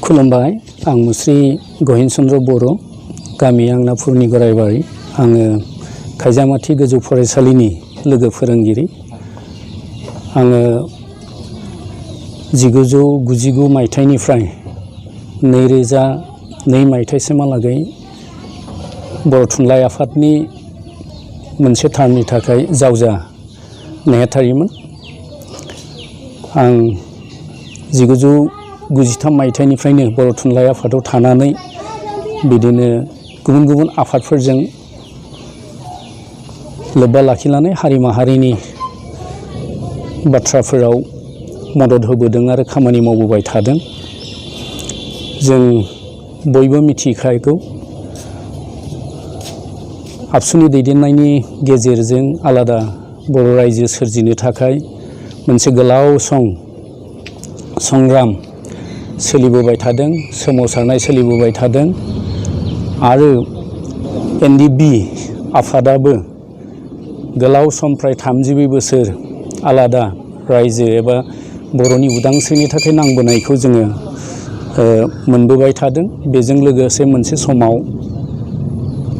खुलुमबाय आं मुस्रि गहिन चन्द्र बर' गामि आंना फुरनि गरायबारि आङो खायजामाथि गोजौ फरायसालिनि लोगो फोरोंगिरि आङो 1999 मायथाइनिफ्राय 2002 मायथाइसिमहालागै बर' थुनलाइ आफादनि मोनसे टार्मनि थाखाय जावजा नेहाथारिमोन। आं 1993 मायथाइनिफ्रायनो बर' थुनलाइ आफादाव थानानै बिदिनो गुबुन गुबुन आफादफोरजों लोब्बा लाखिनानै हारि माहारिनि बाथ्राफोराव मदद होबोदों आरो खामानि मावबोबाय थादों। जों बयबो मिथिखागौ आबसुनि दैदेननायनि गेजेरजों आलादा बर' रायजो सोरजिनो थाखाय मोनसे गोलाव संग्राम सोलिबोबाय थादों, सोमावसारनाय सोलिबोबाय थादों आरो एनडिबि आफादाबो गोलाव सम फ्राय 32 बोसोर आलादा रायजो एबा बर'नि उदांस्रिनि थाखाय नांबोनायखौ जोङो मोनबोबाय थादों। बेजों लोगोसे मोनसे समाव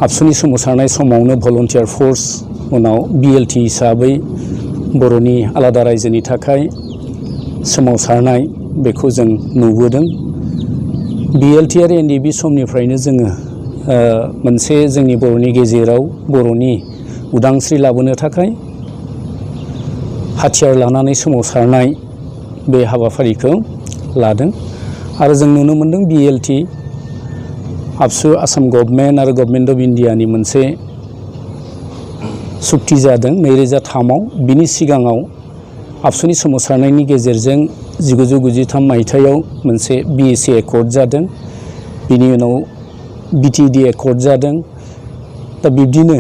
आबसुनि सोमावसारनाय समावनो भलन्टियार फर्स उनाव बिएलटि हिसाबै बर'नि आलादा रायजोनि थाखाय सोमावसारनाय बेखौ जों नुबोदों। बिएलटि आरो एनडिबि समनिफ्रायनो जोङो मोनसे जोंनि बर'नि गेजेराव बर'नि उदांस्रि लाबोनो थाखाय हाथियार लानानै सोमावसारनाय बे हाबाफारिखौ लादों आरो जों नुनो मोनदों बिएलटि आबसु आसाम गभर्नमेन्ट आरो गभर्नमेन्ट अफ इन्डियानि मोनसे सुक्ति जादों 2003आव। बिनि सिगाङाव आबसुनि सोमावसारनायनि गेजेरजों 1993 मायथाइयाव मोनसे बिएसि एकर्ड जादों, बिनि उनाव बिटिएडि एकर्ड जादों। दा बिब्दिनो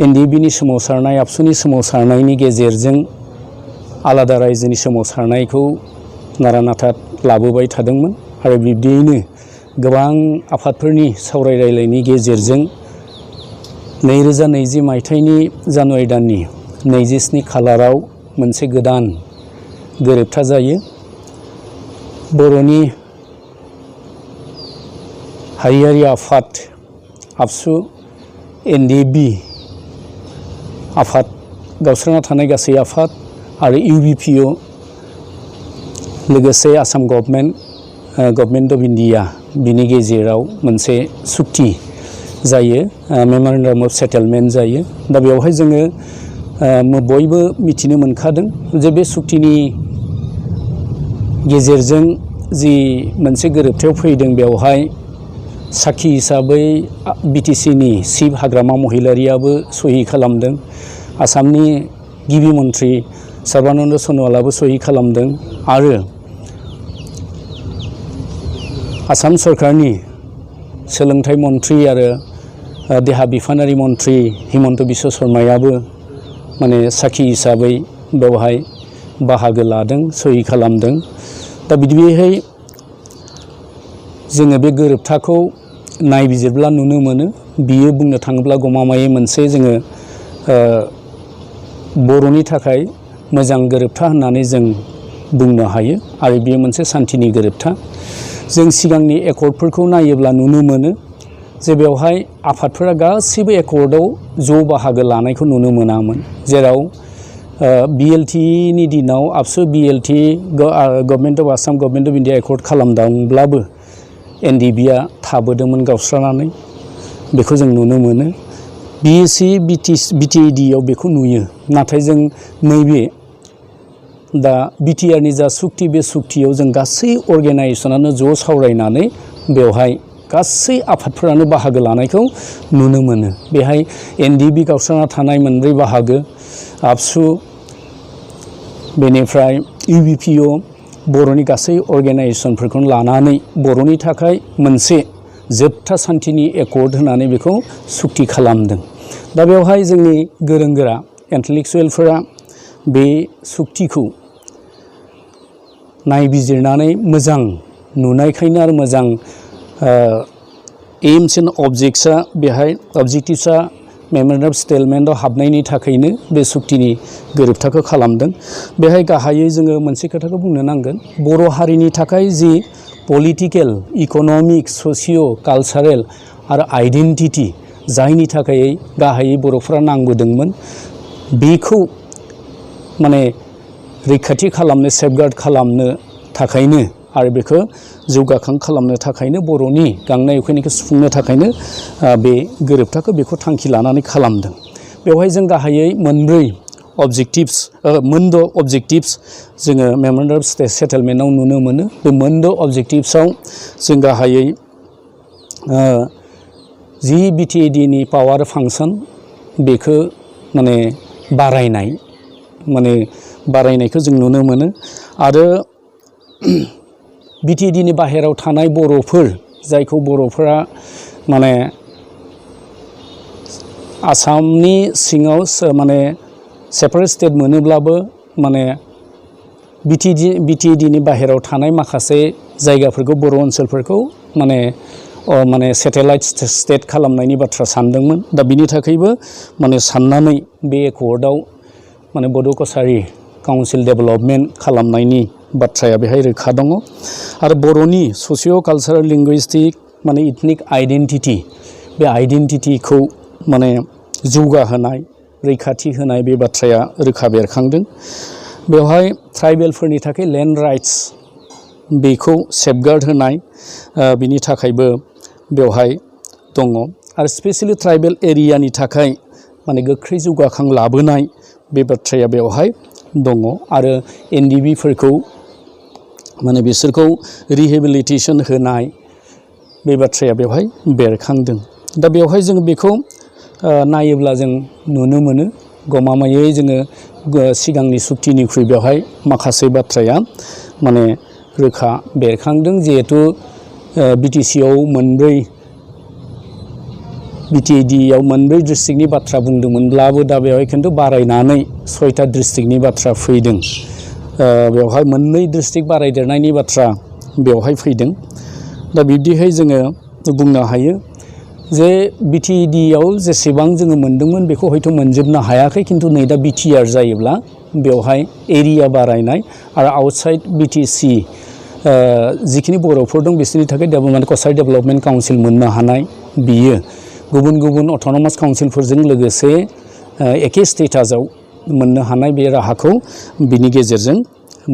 एनडिबिनि सोमावसारनाय आबसुनि सोमावसारनायनि गेजेरजों आलादा रायजोनि सोमावसारनायखौ नारा-नाथा लाबोबाय थादोंमोन आरो बिब्दियैनो गोबां आफादफोरनि सावरायलायनायनि गेजेरजों 2020 मायथाइनि जानुवारि दाननि 27 खालाराव मोनसे गोदान गोरोबथा जायो। बर'नि हारियारि आफाद आबसु, एनडिबि आफाद, गावस्राना थानाय गासै आफाद आरो इउबिपिअ लोगोसे आसाम गभर्नमेन्ट अफ इन्डिया बिनि गेजेराव मोनसे सुक्ति जायो, मेम'रेन्डाम अफ सेटेलमेन्ट जायो। दा बेवहाय जोङो बयबो मिथिनो मोनखादों जे बे सुक्तिनि गेजेरजों जि मोनसे गोरोबथायाव फैदों बेवहाय साखि हिसाबै बिटिसिनि चिफ हाग्रामा महिलारियाबो सहि खालामदों, आसामनि गिबि मन्थ्रि सर्बानन्द सन'वालाबो सहि खालामदों आरो आसाम सरकारनि सोलोंथाइ मन्थ्रि आरो देहा बिफानारि मन्थ्रि हिमन्त बिश्व शर्मायाबो माने साखि हिसाबै बेवहाय बाहागो लादों, सहि खालामदों। दा बिदिहाय जोङो बे गोरोबथाखौ नायबिजिरब्ला नुनो मोनो बियो बुंनो थाङोब्ला गमामायै मोनसे जोङो बर'नि थाखाय मोजां गोरोबथा होननानै जों बुंनो हायो आरो बेयो मोनसे सान्थिनि गोरोबथा। जों सिगांनि एकर्डफोरखौ नायोब्ला नुनो मोनो जे बेवहाय आफादफोरा गासैबो एकर्डआव ज' बाहागो लानायखौ नुनो मोनामोन, जेराव बिएलटिनि दिनाव आबसु बिएलटि government of Assam government of India accord खालामदोंब्लाबो एनडिबिआ थाबोदोंमोन गावस्रानानै, बेखौ जों नुनो मोनो। बिएसि बिटिएडिआव बेखौ नुयो, नाथाय जों नैबे दा बिटिआरनि जा सुक्ति बे सुक्तियाव जों गासै अर्गेनाइजेसनानो ज' सावरायनानै बेवहाय गासै आफादफोरानो बाहागो लानायखौ नुनो मोनो। बेहाय एनडिबि गावस्राना थानाय मोनब्रै बाहागो, आबसु, बेनिफ्राय इउबिपिअ बर'नि गासै अर्गेनाइजेसनफोरखौनो लानानै बर'नि थाखाय मोनसे जोबथा सान्थिनि एकर्ड होनानै बेखौ सुक्ति खालामदों। दा बेवहाय जोंनि गोरों गोरा इन्टेलेक्सुयेलफोरा बे सुक्तिखौ नायबिजिरनानै मोजां नुनायखायनो आरो मोजां एम्स एन्ड अबजेक्टिभ्सआ मेमोरेन्डाम अफ सेटेलमेन्टआव हाबनायनि थाखायनो बे सुक्तिनि गोरोबथाखौ खालामदों। बेहाय गाहायै जोङो मोनसे खोथाखौ बुंनो नांगोन, बर' हारिनि थाखाय जि पलिटिकेल, इक'नमिक, ससिय' कालचारेल आरो आइडेन्टिटि जायनि थाखाय गाहायै बर'फ्रा नांबोदोंमोन, बेखौ माने रैखाथि खालामनो, सेफगार्ड खालामनो थाखायनो आरो बेखौ जौगाखां खालामनो थाखायनो, बर'नि गांनाय उखैनायखौ सुफुंनो थाखायनो बे गोरोबथाखौ बेखौ थांखि लानानै खालामदों। बेवहाय जों गाहायै मोनद' अबजेक्टिभ्स जोङो मेमोरेन्डाम अफ सेटेलमेन्टआव नुनो मोनो। बे मोनद' अबजेक्टिभ्सआव जों गाहायै जि बिटिएडिनि पावार फांसन बेखौ माने बारायनायखौ जों नुनो मोनो। आरो बिटिएडिनि बाहेरायाव थानाय बर'फोर, जायखौ बर'फोरा माने आसामनि सिङाव माने सेपारेट स्टेट मोनोब्लाबो माने बिटिएडिनि बाहेरायाव थानाय माखासे जायगाफोरखौ, बर' ओनसोलफोरखौ माने सेटेलाइट स्टेट खालामनायनि बाथ्रा सानदोंमोन। दा बिनि थाखायबो माने साननानै बे एकर्डआव माने बड' कसारि काउन्सिल डेभेलपमेन्ट खालामनायनि बाथ्राया बेहाय रोखा दङ। आरो बर'नि ससिय' कालचारेल लिंगुइस्टिक माने इथनिक आइडेन्टिटि, बे आइडेन्टिटिखौ माने जौगाहोनाय, रैखाथि होनाय बे बाथ्राया रोखा बेरखांदों। बेवहाय ट्राइबेलफोरनि थाखाय लेन्ड राइट्स बेखौ सेफगार्ड होनाय, बिनि थाखायबो बेवहाय दङ। आरो स्पेसियेलि ट्राइबेल एरियानि थाखाय माने गोख्रै जौगाखां लाबोनाय बे बाथ्राया बेवहाय दङ। आरो एनडिबिफोरखौ माने बिसोरखौ रिहेबिलिटेसन होनाय बे बाथ्राया बेवहाय बेरखांदों। दा बेवहाय जों बेखौ नायोब्ला जों नुनो मोनो, गमामायै जोङो सिगांनि सुक्तिनिख्रुइ बेवहाय माखासे बाथ्राया माने रोखा बेरखांदों। जिहेथु बिटिसिआव बिटिएडिआव मोनब्रै डिस्ट्रिक्टनि बाथ्रा बुंदोंमोनब्लाबो दा बेवहाय खिन्थु बारायनानै 6टा डिस्ट्रिक्टनि बाथ्रा फैदों। बेवहाय 2 डिस्ट्रिक्ट बारायदेरनायनि बाथ्रा बेवहाय फैदों। दा बिब्दिहाय जोङो बुंनो हायो जे बिटिएडिआव जेसेबां जोङो मोनदोंमोन बेखौ हयथ' मोनजोबनो हायाखै, खिन्थु नै दा बिटिआर जायोब्ला बेवहाय एरिया बारायनाय आरो आउटसाइड बिटिसि जिखिनि बर'फोर दं बिसोरनि थाखाय डेभेलपमेन्ट कसारि डेभेलपमेन्ट काउन्सिल मोननो हानाय, बियो गुबुन गुबुन अट'नमास काउन्सिलफोरजों लोगोसे एखे स्टेटासाव मोननो हानाय बे राहाखौ बिनि गेजेरजों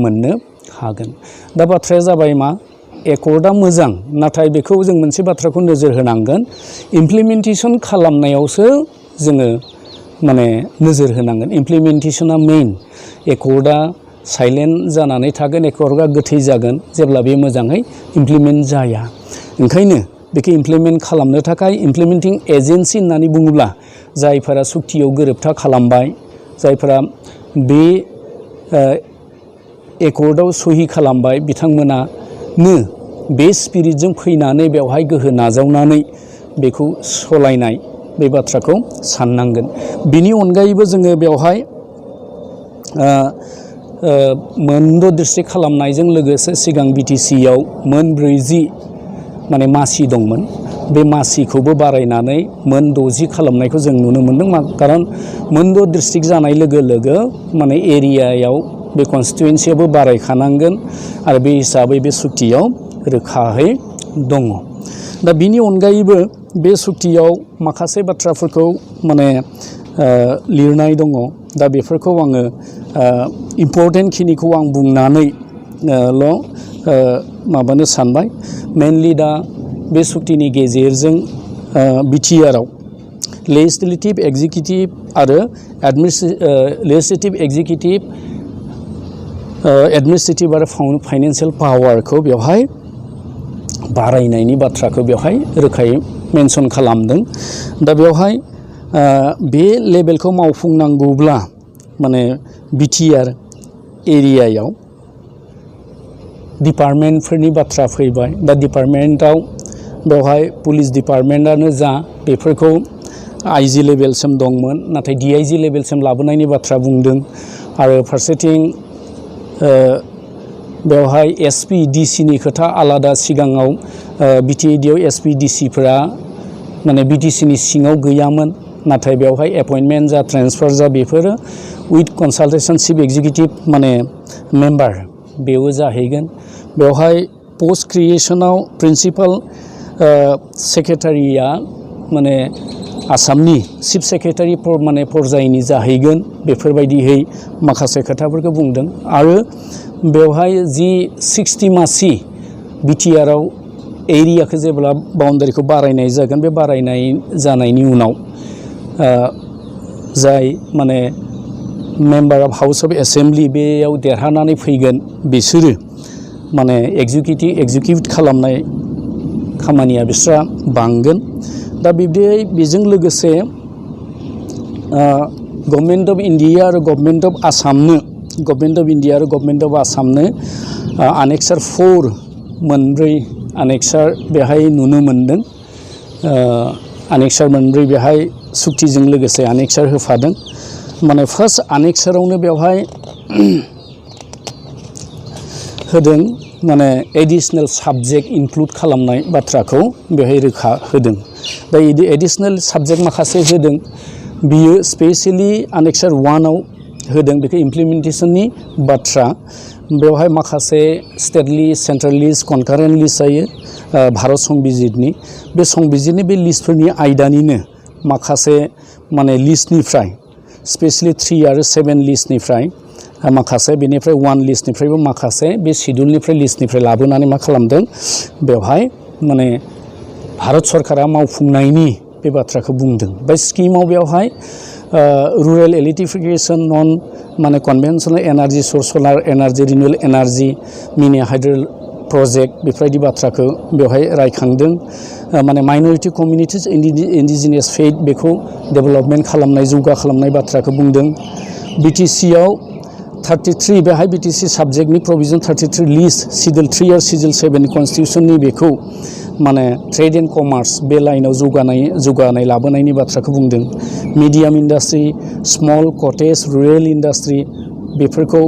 मोननो हागोन। दा बाथ्राया जाबाय मा, एकर्डआ मोजां, नाथाय बेखौ जों मोनसे बाथ्राखौ नोजोर होनांगोन, इमप्लिमेन्टेसन खालामनायावसो जोङो माने नोजोर होनांगोन। इमप्लिमेन्टेसना मेइन। एकर्डआ साइलेन्ट जानानै थागोन, एकर्डआ गोथै जागोन जेब्ला बे मोजाङै इमप्लिमेन्ट जाया। ओंखायनो बेखौ इमप्लिमेन्ट खालामनो थाखाय इमप्लिमेन्टिं एजेन्सि होननानै बुङोब्ला जायफोरा सुक्तियाव गोरोबथा खालामबाय, जायफोरा बे एकर्डआव सहि खालामबाय, बिथांमोनानो बे स्पिरिटजों फैनानै बेवहाय गोहो नाजावनानै बेखौ सलायनाय बे बाथ्राखौ साननांगोन। बिनि अनगायैबो जोङो बेवहाय मोनद' डिस्ट्रिक्ट खालामनायजों लोगोसे सिगां बिटिसिआव 40 माने मासि दंमोन, बे मासिखौबो बारायनानै 60 खालामनायखौ जों नुनो मोन्दों। खारन मोनद' डिस्ट्रिक्ट जानाय लोगो लोगो माने एरियायाव बे कनस्टिटुवेन्सियाबो बारायखानांगोन आरो बे हिसाबै बे सुक्तियाव रोखाहै दङ। दा बिनि अनगायैबो बे सुक्तियाव माखासे बाथ्राफोरखौ माने लिरनाय दङ। दा बेफोरखौ आङो इम्परटेन्ट खिनिखौ आं बुंनानै माबानो सानबाय। मेनलि दा बे सुक्तिनि गेजेरजों बिटिआरआव लेजिस्लेटिभ एक्जिकिउटिभ आरो लेजिस्लेटिभ एक्जिकिउटिभ एडमिनिस्ट्रेटिभ आरो फाइनेन्सियेल पावारखौ बेवहाय बारायनायनि बाथ्राखौ बेवहाय रोखायै मेनसन खालामदों। दा बेवहाय बे लेभेलखौ मावफुंनांगौब्ला माने बिटिआर एरियायाव डिपार्टमेन्टफोरनि बाथ्रा फैबाय। दा डिपार्टमेन्टआव बेवहाय पुलिस डिपार्टमेन्टआनो जा, बेफोरखौ आइजि लेभेलसिम दंमोन, नाथाय डिआइजि लेभेलसिम लाबोनायनि बाथ्रा बुंदों। आरो फारसेथिं बेवहाय एसपि डिसिनि खोथा आलादा। सिगाङाव बिटिएडिआव एसपि डिसिफोरा माने बिटिसिनि सिङाव गैयामोन, नाथाय बेवहाय एपइन्टमेन्ट जा ट्रेन्सफार जा बेफोरो उइथ कनसालटेसन चिफ एग्जिकिउटिभ माने मेम्बार बेबो जाहैगोन। बेवहाय पोस्ट क्रिएशनाव प्रिन्सिपाल सेक्रेटारिया माने आसामनि चिफ सेक्रेटारि माने पर्यायनि जाहैगोन। बेफोरबायदिहै माखासे खोथाफोरखौ बुंदों। आरो बेवहाय जि 60 मासि बिटिआरआव एरियाखौ जेब्ला बाउन्डारिखौ बारायनाय जागोन, बे बारायनाय जानायनि उनाव जाय माने member of house of assembly बेयाव देरहानानै फैगोन बिसोरो माने एग्जिकिउट खालामनाय खामानिया बिस्रा बांगोन। दा बिब्दियै बेजों लोगोसे गभर्नमेन्ट अफ इन्डिया आरो गभर्नमेन्ट अफ आसामनो आनेक्सार 4 मोनब्रै आनेक्सार बेहाय नुनो मोनदों। आनेक्सार मोनब्रै बेहाय सुक्तिजों लोगोसे आनेक्सार होफादों। माने फार्स्ट आनेक्सारावनो बेवहाय होदों माने एडिशनेल साबजेक्ट इनक्लुड खालामनाय बाथ्राखौ बेहाय रोखा होदों। दा एडिशनेल साबजेक्ट माखासे होदों, बियो स्पेसियेलि आनेक्सार 1आव होदों। बेखौ इमप्लिमेन्टेसननि बाथ्रा। बेवहाय माखासे state list, central list, concurrent list जायो भारत संबिजितनि। बे संबिजितनि बे लिस्टफोरनि आयदानिनो माखासे माने लिस्टनिफ्राय स्पेसियेलि 3 आरो 7 लिस्टनिफ्राय माखासे, बेनिफ्राय 1 लिस्टनिफ्रायबो माखासे बे शिड्युलनिफ्राय लिस्टनिफ्राय लाबोनानै मा खालामदों, बेवहाय माने भारत सरकारा मावफुंनायनि बे बाथ्राखौ बुंदों। बे स्किमाव बेवहाय रुरेल इलेक्ट्रिफिकेसन, नन माने कनभेनसनेल एनार्जि सर्स, सलार एनार्जि, रिनिउएबल एनार्जि, मिनि हाइड्र प्रजेक्ट बेफोरबायदि बाथ्राखौ बेवहाय रायखांदों। माने माइनरिटि कमिउनिटिस, इन्डिजिनियास फेथ बेखौ डेभेलपमेन्ट खालामनाय, जौगा खालामनाय बाथ्राखौ बुंदों। बिटिसिआव 33 बेहाय बिटिसि साबजेक्टनि प्रभिजन 33 लिस्ट, सिडिउल 3 आरो सिडिउल 7 कनस्टिटिउसननि बेखौ माने ट्रेड एन्ड कमार्स बे लाइनाव जौगानाय लाबोनायनि बाथ्राखौ बुंदों। Medium industry, small cottage, rural industry बेफोरखौ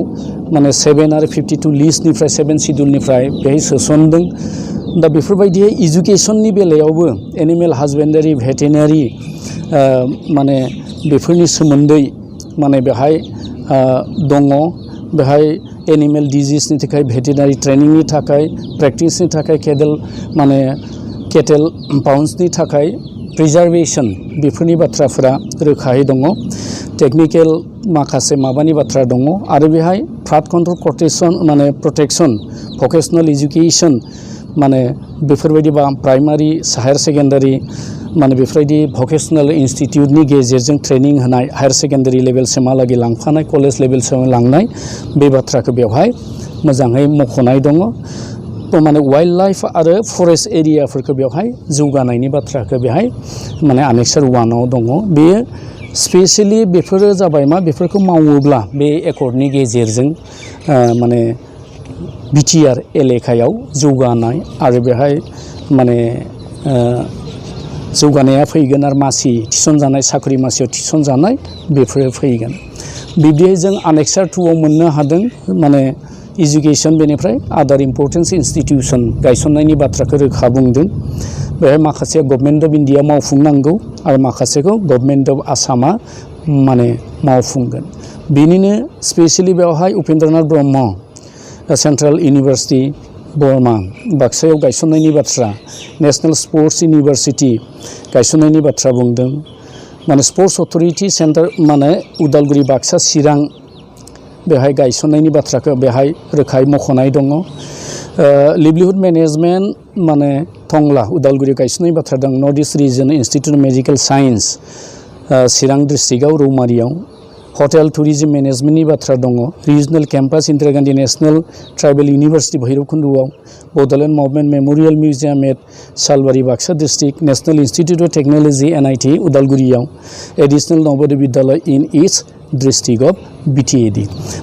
माने 7 आरो 52 लिस्टनिफ्राय 7 सिडिउलनिफ्राय बेहाय सोसनदों। दा बेफोरबायदि इडुकेसननि बेलायावबो एनिमेल हासबेन्डारि, भेटेनारि माने बेफोरनि सोमोन्दै माने बेहाय दङ। बेहाय एनिमेल डिजिजनि थाखाय, भेटेनारि ट्रेनिंनि थाखाय, प्रेक्टिसनि थाखाय, केटेल पाउन्सनि थाखाय प्रिजार्भेसन बेफोरनि बाथ्राफोरा रोखायै दङ। टेकनिकेल माखासे माबानि बाथ्रा दङ। आरो बेहाय flood control protection, vocational education माने बेफोरबायदि प्राइमारि, हायार सेकेन्डारि माने बेफोरबायदि भकेसनेल इन्स्टिटिउटनि गेजेरजों ट्रेनिं होनाय, हायार सेकेन्डारि लेभेलसिमहालागै लांफानाय, कलेज लेभेलसिम लांनाय बे बाथ्राखौ बेवहाय मोजाङै मख'नाय दङ। माने वाइल्ड लाइफ आरो फरेस्ट एरियाफोरखौ बेवहाय जौगानायनि बाथ्राखौ बेहाय माने आनेक्सार 1आव दङ। बेयो स्पेसियेलि बेफोरो जाबाय मा, बेफोरखौ मावोब्ला बे एकर्डनि गेजेरजों माने बिटिआर एलेकायाव जौगानाय आरो बेहाय माने जौगानाया फैगोन आरो मासि थिसनजानाय, साख्रि मासियाव थिसनजानाय बेफोरो फैगोन। बिब्दियै जों आनेक्सार 2आव मोननो हादों माने इडुकेसन, बेनिफ्राय आदार इम्पर्टेन्स इन्स्टिटिउसन गायसननायनि बाथ्राखौ रोखा बुंदों। बेहाय माखासे गभर्नमेन्ट अफ इन्डिया मावफुंनांगौ आरो माखासेखौ गभर्नमेन्ट अफ आसामा माने मावफुंगोन। बेनिनो स्पेसियेलि बेवहाय उपेन्द्रनाथ ब्रह्म सेन्ट्रेल इउनिभार्सिटि बर्मा बाक्सायाव गायसननायनि बाथ्रा, नेशनेल स्पर्ट्स इउनिभार्सिटि गायसननायनि बाथ्रा बुंदों। माने स्पर्ट्स अथरिटि सेन्टार माने उदालगुरि, बाक्सा, चिरां बेहाय गायसननायनि बाथ्राखौ बेहाय रोखायै मख'नाय दङ। लिभलिहुड मेनेजमेन्ट माने टंला उदालगुरि गायसननायनि बाथ्रा दं। North east region institute of medical science Chirang डिस्ट्रिक्टआव रौमारियाव। हटेल टुरिजम मेनेजमेन्टनि बाथ्रा दङ। Regional campus Indira Gandhi national tribal university भैरबकुन्द'आव। Bodoland movement memorial museum at Salbari Baksa district. National institute of technology NIT उदालगुरियाव। Additional Navodaya Vidyalaya in each district of BTAD।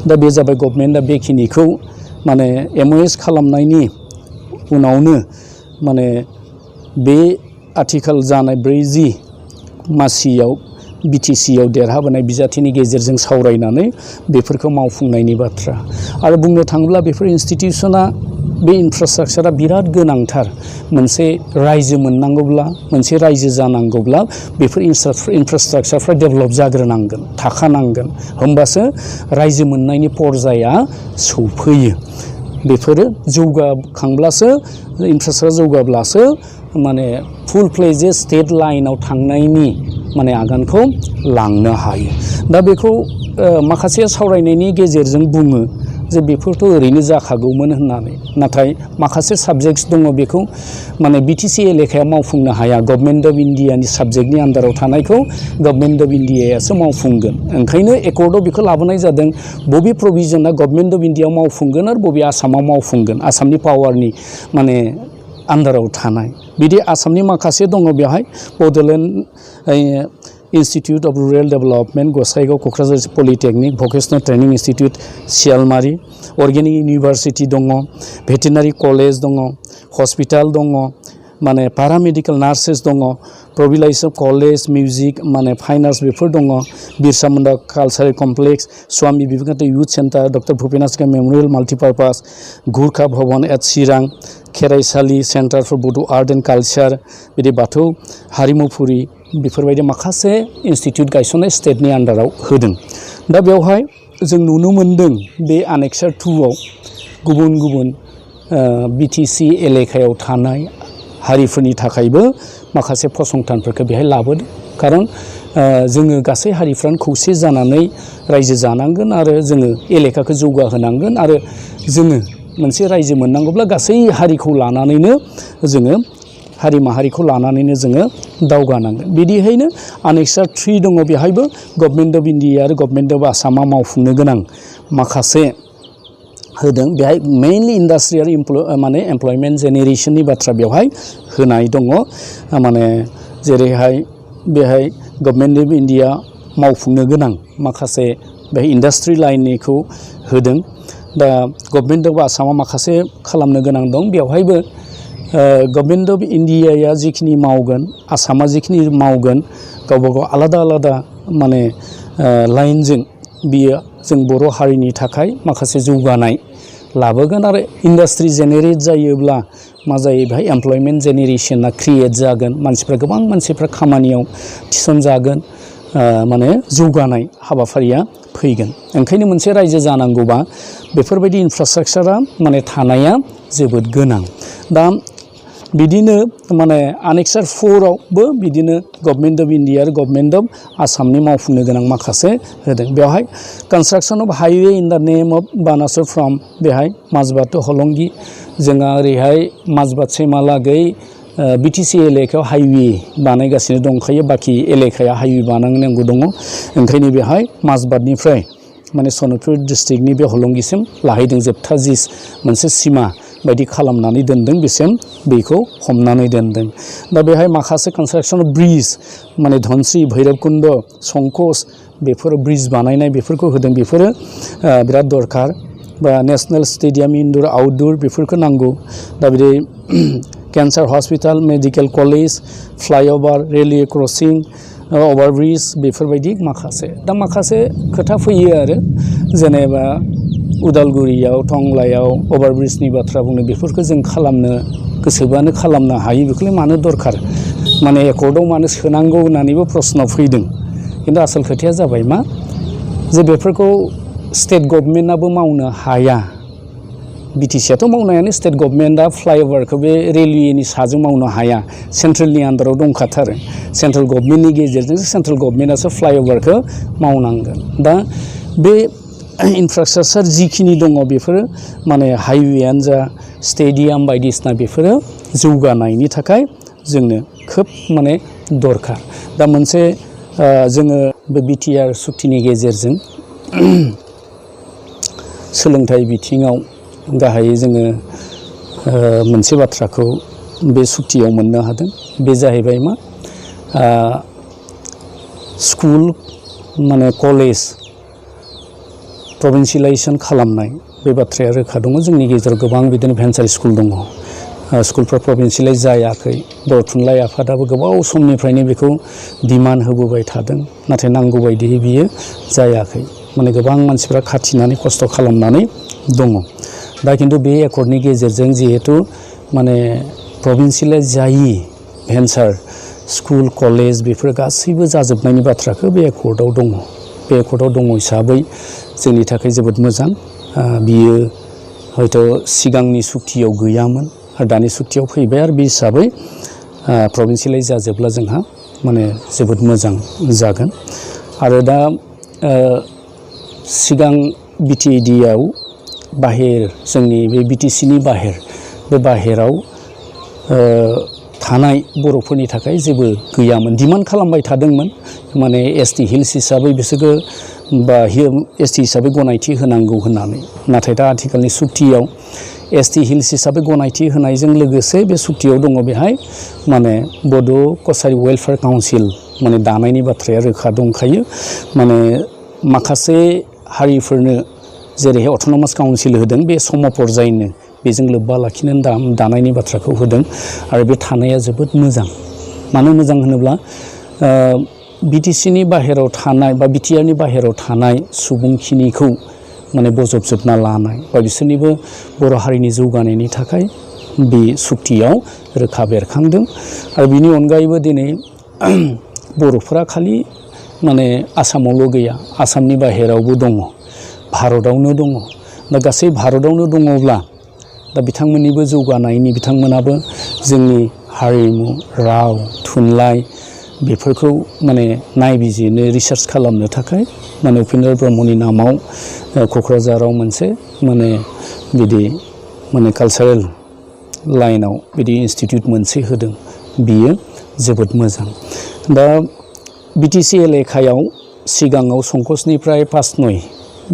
दा बे जाबाय गभर्नमेन्टआ बेखिनिखौ माने MOS खालामनायनि उनावनो माने बे आथिखाल जानाय 40 मासियाव BTCआव देरहाबोनाय बिजाथिनि गेजेरजों सावरायनानै बेफोरखौ मावफुंनायनि बाथ्रा। आरो बुंनो थाङोब्ला बेफोर इन्स्टिटिउसना बे इनफ्रास्ट्राक्चारा बिराद गोनांथार मोनसे रायजो मोननांगौब्ला मोनसे रायजो जानांगौब्ला बेफोर इनफ्रास्ट्राक्चारफ्रा डेभेलप जाग्रोनांगोन थाखानांगोन होमबासो रायजो मोननायनि पर्याया सौफैयो बेफोरो जौगाखांब्लासो इनफ्रास्ट्राक्चार जौगाब्लासो माने फुल फ्लेजेड स्टेट लाइनाव थांनायनि माने आगानखौ लांनो हायो दा बेखौ माखासे सावरायनायनि गेजेरजों बुङो जे बेफोरथ' ओरैनो जाखागौमोन होननानै नाथाय माखासे साबजेक्ट्स दङ बेखौ माने बिटिसि एलेखाया मावफुंनो हाया गभर्नमेन्ट अफ इन्डियानि साबजेक्टनि आन्दाराव थानायखौ गभर्नमेन्ट अफ इन्डियायासो मावफुंगोन ओंखायनो एकर्डआव बेखौ लाबोनाय जादों बबे प्रभिजना गभर्नमेन्ट अफ इन्डियायाव मावफुंगोन आरो बबे आसामाव मावफुंगोन आसामनि पावारनि माने आन्दाराव थानाय बिदि आसामनि माखासे दङ बेवहाय Bodoland institute of rural development Gossaigaon Kokrajhar polytechnic vocational training institute Sialmari organic university दङ भेटेनारि कलेज दङ हस्पिटाल दङ माने पारामेडिकेल नार्सेस दङ प्रभिलाइजेसन कलेज मिउजिक माने फाइन आर्ट्स बेफोर दङ Birsa Munda cultural complex Swami Vivekananda youth centre doctor Bhupen Hazarika memorial multipurpose Gurkha Bhavan at Chirang खेराइसालि centre for Bodo' art and culture बिदि बाथौ हारिमुफुरि बेफोरबायदि माखासे इन्स्टिट्यूट गायसननाय स्टेटनि आन्दाराव होदों दा बेवहाय जों नुनो मोन्दों बे आनेक्सार 2आव गुबुन गुबुन बिटिसि एलेखायाव थानाय हारिफोरनि थाखायबो माखासे फसंथानफोरखौ बेहाय लाबोदों खारन जोङो गासै हारिफ्रानो खौसे जानानै रायजो जानांगोन आरो जोङो एलेखाखौ जौगाहोनांगोन आरो जोङो मोनसे रायजो मोननांगौब्ला गासै हारिखौ लानानैनो जोङो हारि माहारिखौ लानानैनो जोङो दावगानांगोन बिदिहायनो आनेक्सार 3 दङ बेहायबो गभर्नमेन्ट अफ इन्डिया आरो गभर्नमेन्ट अफ आसामा मावफुंनो गोनां माखासे होदों बेहाय मेइनलि इन्डास्ट्रि आरो माने एमप्लयमेन्ट जेनेरेशननि बाथ्रा बेवहाय होनाय दङ माने जेरैहाय बेहाय गभर्नमेन्ट अफ इन्डिया मावफुंनो गोनां माखासे बेहाय इन्डास्ट्रि लाइननिखौ होदों दा गभर्नमेन्ट अफ आसामा माखासे खालामनो गोनां दं बेवहायबो गभर्नमेन्ट अफ इन्डियाया जिखिनि मावगोन आसामा जिखिनि मावगोन गावबा गाव आलादा आलादा माने लाइनजों बियो जों बर' हारिनि थाखाय माखासे जौगानाय लाबोगोन आरो इन्डास्ट्रि जेनेरेट जायोब्ला मा जायो बेहाय एमप्लयमेन्ट जेनेरेशना क्रिएट जागोन मानसिफ्रा गोबां मानसिफ्रा खामानियाव थिसनजागोन माने जौगानाय हाबाफारिया फैगोन ओंखायनो मोनसे रायजो जानांगौबा बेफोरबायदि इनफ्रास्ट्राक्चारा माने थानाया जोबोद गोनां दा बिदिनो माने आनेक्सार 4आवबो बिदिनो गभर्नमेन्ट अफ इन्डिया आरो गभर्नमेन्ट अफ आसामनि मावफुंनो गोनां माखासे होदों बेवहाय कन्स्ट्राक्सन of highway in the name of Banasur from बेहाय माजबाद टु हलंगि जोंहा ओरैहाय माजबादसिमहालागै बिटिसि एलेखायाव हाइवे बानायगासिनो दंखायो बाखि एलेखाया हाइवे बानायनांगौ दङ ओंखायनो बेहाय माजबादनिफ्राय माने सनितपुर डिस्ट्रिक्टनि बे हलंगिसिम लाहैदों जोबथा जिस मोनसे सिमा बायदि खालामनानै दोनदों बेसिम बेखौ हमनानै दोनदों दा बेहाय माखासे कन्स्ट्राक्सन ब्रिज माने धनस्रि भैरबकुन्द संकोस बेफोर ब्रिज बानायनाय बेफोरखौ होदों बेफोरो बिराद दरकार बा नेशनेल स्टेडियाम इनडोर आउटडोर बेफोरखौ नांगौ दा बिदि cancer hospital medical college flyover railway crossing overbridge बेफोरबायदि माखासे खोथा फैयो आरो जेनेबा उदालगुरियाव टंलायाव ओभारब्रिजनि बाथ्रा बुंनो बेफोरखौ जों खालामनो गोसोबानो खालामनो हायो बेखौलाय मानो दरकार माने एकर्डआव मानो सोनांगौ होननानैबो प्रश्न फैदों खिन्थु आसल खोथाया जाबाय मा जे बेफोरखौ स्टेट गभर्नमेन्टआबो मावनो हाया बिटिसिआथ' मावनो हायानो स्टेट गभर्नमेन्टआ फ्लाइओभारखौ बे रेलवेनि साजों मावनो हाया सेन्ट्रेलनि आन्दाराव दंखाथारो सेन्ट्रेल गभर्नमेन्टनि गेजेरजोंसो सेन्ट्रेल गभर्नमेन्टआसो फ्लाइओभारखौ मावनांगोन दा बे इनफ्रास्ट्राक्चार जिखिनि दङ बेफोरो माने हाइवेआनो जा स्टेडियाम बायदिसिना बेफोरो जौगानायनि थाखाय जोंनो खोब माने दरकार दा मोनसे जोङो बे बिटिआर सुक्तिनि गेजेरजों सोलोंथाइ बिथिङाव गाहायै जोङो मोनसे बाथ्राखौ बे सुक्तियाव मोननो हादों बे जाहैबाय मा स्कुल माने कलेज प्रभिन्सियेलाइजेसन खालामनाय बे बाथ्राया रोखा दङ जोंनि गेजेराव गोबां बिदिनो भेन्सार स्कुल दङ स्कुलफ्रा प्रभिन्सियेलाइज जायाखै बर' थुनलाइ आफादाबो गोबाव समनिफ्रायनो बेखौ डिमान्ड होबोबाय थादों नाथाय नांगौ बायदियै बियो जायाखै माने गोबां मानसिफ्रा खाथिनानै खस्थ' खालामनानै दङ दा खिन्थु बे एकर्डनि गेजेरजों जिहेतु माने प्रभिन्सियेलाइज जायि भेन्सार स्कुल कलेज बेफोर गासैबो जाजोबनायनि बाथ्राखौ बे एकर्डआव दङ। बे एकर्डआव दङ हिसाबै जोंनि थाखाय जोबोद मोजां। बियो हयथ' सिगांनि सुक्तियाव गैयामोन आरो दानि सुक्तियाव फैबाय आरो बे हिसाबै प्रभिन्सियेलाइज जाजोबब्ला जोंहा माने जोबोद मोजां जागोन। आरो दा सिगां बिटिएडिआव बाहेर जोंनि बे बिटिसिनि बाहेर बे बाहेराव थानाय बर'फोरनि थाखाय जेबो गैयामोन। डिमान्ड खालामबाय थादोंमोन माने एसटि हिल्स हिसाबै बिसोरखौ बा एसटि हिसाबै गनायथि होनांगौ होननानै। नाथाय दा आथिखालनि सुक्तियाव एसटि हिल्स हिसाबै गनायथि होनायजों लोगोसे बे सुक्तियाव दङ बेहाय माने बड' कसारि वेलफेयार काउन्सिल माने दानायनि बाथ्राया रोखा दंखायो। माने माखासे हारिफोरनो जेरैहाय अट'नमास काउन्सिल होदों बे समपर्जायनो बेजों लोब्बा लाखिनानै दानायनि बाथ्राखौ होदों आरो बे थानाया जोबोद मोजां। मानो मोजां होनोब्ला बिटिसिनि बाहेराव थानाय बा बिटिआरनि बाहेराव थानाय सुबुंखिनिखौ माने बजबजोबना लानाय बा बिसोरनिबो बर' हारिनि जौगानायनि थाखाय बे सुक्तियाव रोखा बेरखांदों। आरो बिनि अनगायैबो दिनै बर'फोरा खालि माने आसामावल' गैया, आसामनि बाहेरावबो दङ, भारतआवनो दङ। दा गासै भारतआवनो दङब्ला दा बिथांमोननिबो जौगानायनि बिथांमोनाबो जोंनि हारिमु राव थुनलाइ बेफोरखौ माने नायबिजिरनो रिसार्च खालामनो थाखाय माने उपेन्द्र ब्रह्मनि नामाव क'क्राझाराव मोनसे माने बिदि माने कालचारेल लाइनाव बिदि इन्सटिटिउट मोनसे होदों। बियो जोबोद मोजां। दा बिटिसि एलेकायाव सिगाङाव संकसनिफ्राय 5/9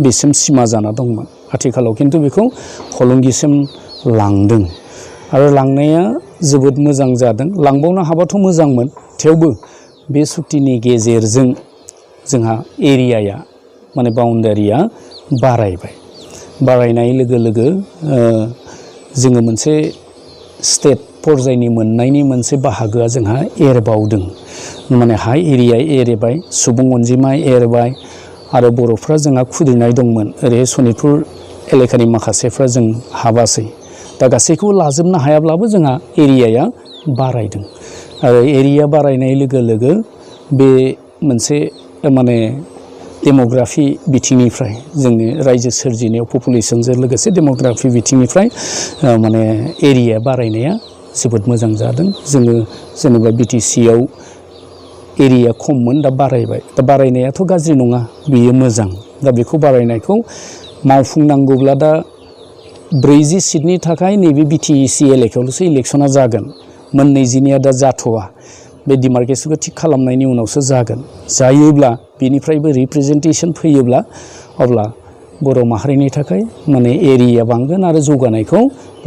बेसिम सिमा जाना दंमोन। आथिखालाव खिन्थु बेखौ हलंगिसिम लांदों आरो लांनाया जोबोद मोजां जादों। लांबावनो हाबाथ' मोजांमोन, थेवबो बे सुक्तिनि गेजेरजों जोंहा एरियाया माने बाउन्डारिया बारायबाय। बारायनाय लोगो लोगो जोङो मोनसे स्टेट पर्जायनि मोननायनि मोनसे बाहागोआ जोंहा एरबावदों। माने हाइ एरिया एरबाय, सुबुं अनजिमा एरबाय आरो बर'फ्रा जोंहा खुदिनाय दंमोन। ओरैहाय सनितपुर एलेकानि माखासेफ्रा जों हाबासै। दा गासैखौबो लाजोबनो हायाब्लाबो जोंहा एरियाया बारायदों आरो एरिया बारायनाय लोगो लोगो बे मोनसे माने डेम'ग्राफि बिथिंनिफ्राय जोंनि रायजो सोरजिनायाव पपुलेसनजों लोगोसे डेम'ग्राफि बिथिंनिफ्राय माने एरिया बारायनाया जोबोद मोजां जादों। जोङो जेनेबा बिटिसिआव एरिया खममोन, दा बारायबाय। दा बारायनायाथ' गाज्रि नङा, बेयो मोजां। दा बेखौ बारायनायखौ मावफुंनांगौब्ला दा 40 सिटनि थाखाय नैबे बिटिसि एलेकायावल'सो इलेक्सना जागोन। मोन 20निया दा जाथ'वा। बे डिमार्केसनखौ थिग खालामनायनि उनावसो जागोन। जायोब्ला बेनिफ्रायबो रिप्रेजेन्टेसन फैयोब्ला अब्ला बर' माहारिनि थाखाय माने एरिया बांगोन आरो जौगानायखौ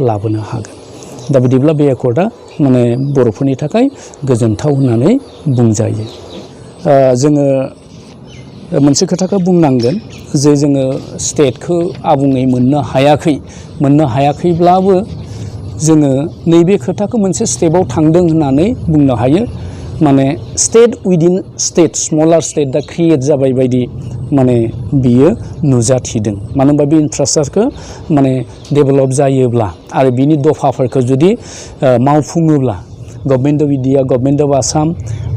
लाबोनो हागोन। दा बिदिब्ला बे एकर्डआ माने बर'फोरनि थाखाय गोजोनथाव होननानै बुंजायो। जोङो मोनसे खोथाखौ बुंनांगोन जे जोङो स्टेटखौ आबुङै मोननो हायाखैब्लाबो जोङो नैबे खोथाखौ मोनसे स्टेपाव थांदों होननानै बुंनो हायो। माने स्टेट उइदिन स्टेट, स्मलार स्टेट दा क्रिएट जाबाय बायदि माने बियो नुजाथिदों। मानो होनबा बे इनफ्रास्ट्राक्चारखौ माने डेभेलप जायोब्ला आरो बिनि दफाफोरखौ जुदि मावफुङोब्ला government of India, government of Assam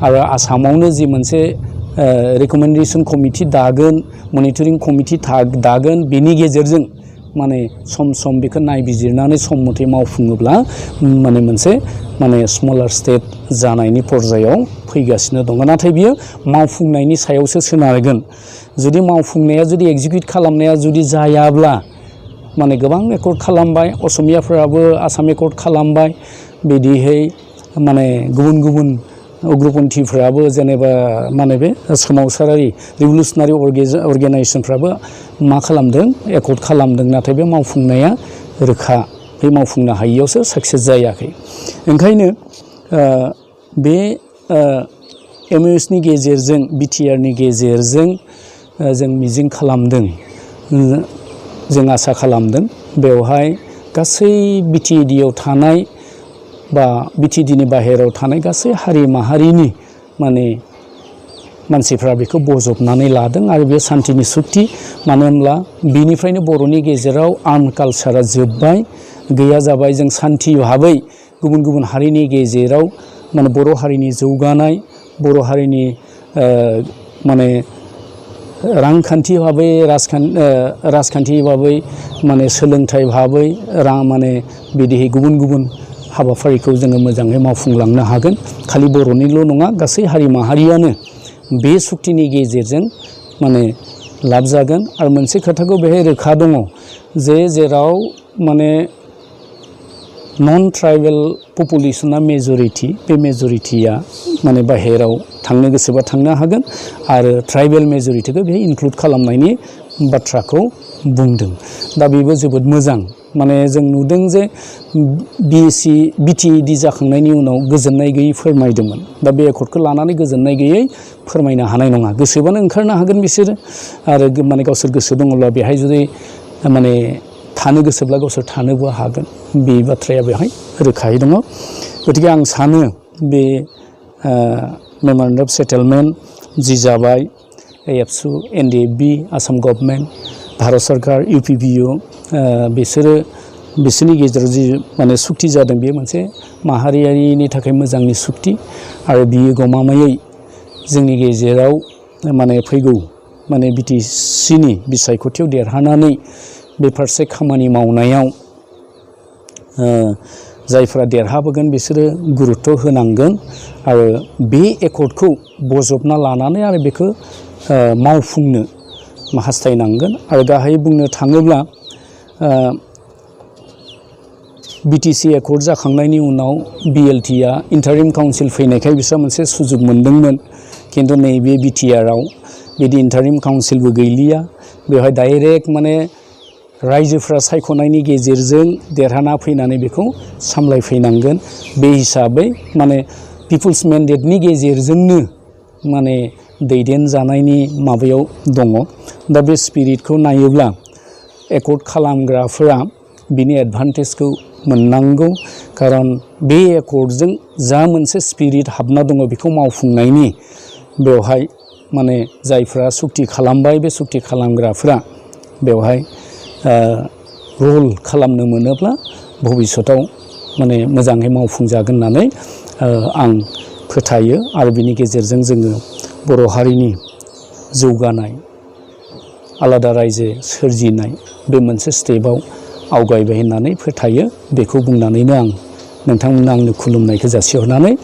आरो आसामावनो जि मोनसे रेकमेन्डेसन कमिटि दागोन, मनिटरिं कमिटि दागोन, बेनि गेजेरजों माने सम सम बेखौ नायबिजिरनानै सम मथे मावफुङोब्ला माने मोनसे माने स्मलार स्टेट जानायनि पर्यायाव फैगासिनो दङ। नाथाय बियो मावफुंनायनि सायावसो सोनारगोन। जुदि मावफुंनाया जुदि एग्जिकिउट खालामनाया जुदि जायाब्ला माने गोबां एकर्ड खालामबाय, असमियाफोराबो आसाम एकर्ड खालामबाय, बिदिहै माने गुबुन गुबुन उग्रपन्थिफ्राबो जेनेबा माने बे सोमावसारारि रिभलिउसनारि अर्गेनाइजेसनफ्राबो मा खालामदों, एकर्ड खालामदों। नाथाय बे मावफुंनाया रोखा, बे मावफुंनो हायियावसो साक्सेस जायाखै। ओंखायनो बे MOUSनि गेजेरजों, बिटिआरनि गेजेरजों जों मिजिं खालामदों, जों आसा खालामदों बेवहाय गासै बिटिएडिआव थानाय बा बिटिएडिनि बाहेरायाव थानाय गासै हारि माहारिनि माने मानसिफ्रा बेखौ बजबनानै लादों आरो बे सान्थिनि सुक्ति मानो होनब्ला बिनिफ्रायनो बर'नि गेजेराव आर्म कालसारा जोब्बाय गैया जाबाय जों सान्थि भाबै गुबुन गुबुन हारिनि गेजेराव माने बर' हारिनि जौगानाय बर' हारिनि माने रांखान्थि भाबै राजखान्थि भाबै माने सोलोंथाइ भाबै माने बिदिहै गुबुन गुबुन हाबाफारिखौ जोङो मोजाङै मावफुंलांनो हागोन खालि बर'निल' नङा गासै हारि माहारियानो बे सुक्तिनि गेजेरजों माने लाब जागोन आरो मोनसे खोथाखौ बेहाय रोखा दङ जे जेराव माने नन ट्राइबेल पपुलेसना मेजरिटि बे मेजरिटिया माने बाहेराव थांनो गोसोबा थांनो हागोन आरो ट्राइबेल मेजरिटिखौ बेहाय इनक्लुड खालामनायनि बाथ्राखौ बुंदों दा बेबो जोबोद मोजां माने जों नुदों जे बिटिएडि जाखांनायनि उनाव गोजोननाय गैयै फोरमायदोंमोन दा बे एकर्डखौ लानानै गोजोननाय गैयै फोरमायनो हानाय नङा गोसोबानो ओंखारनो हागोन बिसोरो आरो माने गावसोर गोसो दङब्ला बेहाय जुदि माने थानो गोसोब्ला गावसोर थानोबो हागोन बे बाथ्राया बेहाय रोखायै दङ गतिके आं सानो बे मेम'रेन्डाम अफ सेटेलमेन्ट जि जाबाय एबसु एनडिएफबि आसाम गभर्नमेन्ट भारत सरकार इउपिपिअ बिसोरनि गेजेराव जि माने सुक्ति जादों बेयो मोनसे माहारियारिनि थाखाय मोजांनि सुक्ति आरो बियो गमामायै जोंनि गेजेराव माने फैगौ माने बिटिसिनि बिसायख'थियाव देरहानानै बे फारसे खामानि मावनायाव जायफ्रा देरहाबोगोन बिसोरो गुरुत्थ' होनांगोन आरो बे एकर्डखौ बजबना लानानै आरो बेखौ मावफुंनो हास्थायनांगोन आरो गाहायै बुंनो थाङोब्ला बिटिसि एकर्ड जाखांनायनि उनाव बिएलटिआ इन्टारिम काउन्सिल फैनायखाय बिस्रा मोनसे सुजुग मोन्दोंमोन खिन्थु नैबे बिटिआरआव बिदि इन्टारिम काउन्सिलबो गैलिया बेवहाय डाइरेक्ट माने रायजोफ्रा सायख'नायनि गेजेरजों देरहाना फैनानै बेखौ सामलायफैनांगोन बे हिसाबै माने पिपुल्स मेन्डेटनि गेजेरजोंनो माने दैदेनजानायनि माबायाव दङ दा बे स्पिरिटखौ नायोब्ला एकर्ड खालामग्राफोरा बिनि एडभान्टेजखौ मोननांगौ खारन बे एकर्डजों जा मोनसे स्पिरिट हाबना दङ बेखौ मावफुंनायनि बेवहाय माने जायफ्रा सुक्ति खालामबाय बे सुक्ति खालामग्राफ्रा बेवहाय रल खालामनो मोनोब्ला भबिष्यताव माने मोजाङै मावफुंजागोन होननानै आं फोथायो आरो बिनि गेजेरजों जोङो बर' हारिनि जौगानाय आलादा रायजो सोरजिनाय बे मोनसे स्टेपआव आवगायबाय होननानै फोथायो बेखौ बुंनानैनो आं नोंथांमोननो आंनो खुलुमनायखौ जासिहरनानै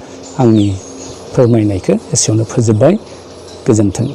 आंनि फोरमायनायखौ एसेयावनो फोजोबबाय गोजोन्थों।